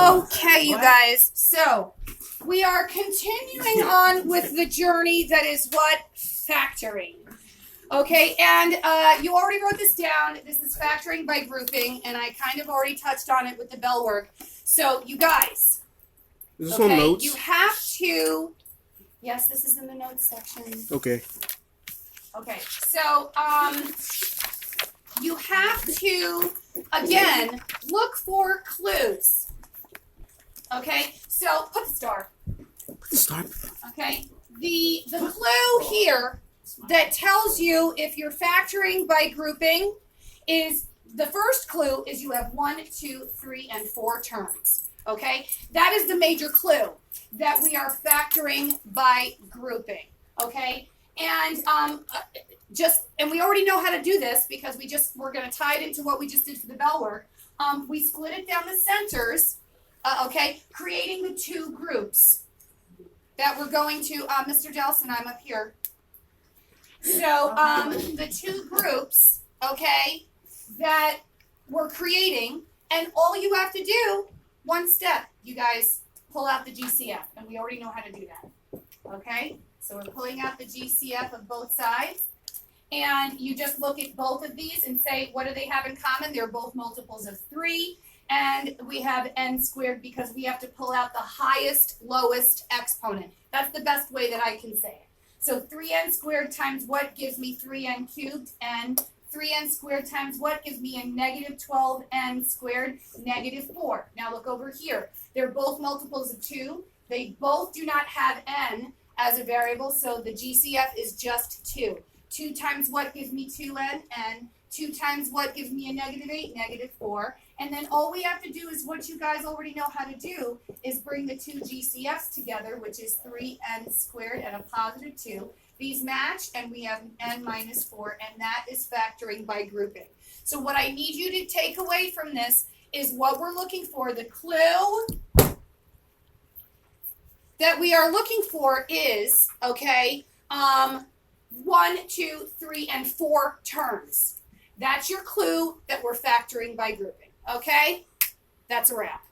Okay, you guys. So we are continuing on with the journey that is what? Factoring. Okay, and you already wrote this down. This is factoring by grouping, and I kind of already touched on it with the bell work. So you guys, Is this on notes? you have to. Yes, this is in the notes section. Okay. Okay, so you have to again look for clues. Okay, so put the star. Put the star. Okay, the clue here that tells you if you're factoring by grouping is the first clue is you have 1, 2, 3, and 4 terms. Okay, that is the major clue that we are factoring by grouping. Okay, and and we already know how to do this because we're going to tie it into what we just did for the bell work. We split it down the centers. Okay, creating the 2 groups that we're going to, Mr. Delson, I'm up here. So the 2 groups, okay, that we're creating, and all you have to do, one step, you guys, pull out the GCF, and we already know how to do that, okay? So we're pulling out the GCF of both sides, and you just look at both of these and say, what do they have in common? They're both multiples of 3. And we have n squared because we have to pull out the highest, lowest exponent. That's the best way that I can say it. So 3n squared times what gives me 3n cubed, and 3n squared times what gives me a negative 12n squared, negative 4. Now look over here. They're both multiples of 2. They both do not have n as a variable, so the GCF is just 2. 2 times what gives me 2n, and 2 times what gives me a negative 8, negative 4. And then all we have to do is what you guys already know how to do is bring the 2 GCFs together, which is 3n squared and a positive 2. These match, and we have n minus 4, and that is factoring by grouping. So what I need you to take away from this is what we're looking for. The clue that we are looking for is, okay, 1, 2, 3, and 4 terms. That's your clue that we're factoring by grouping. Okay? That's a wrap.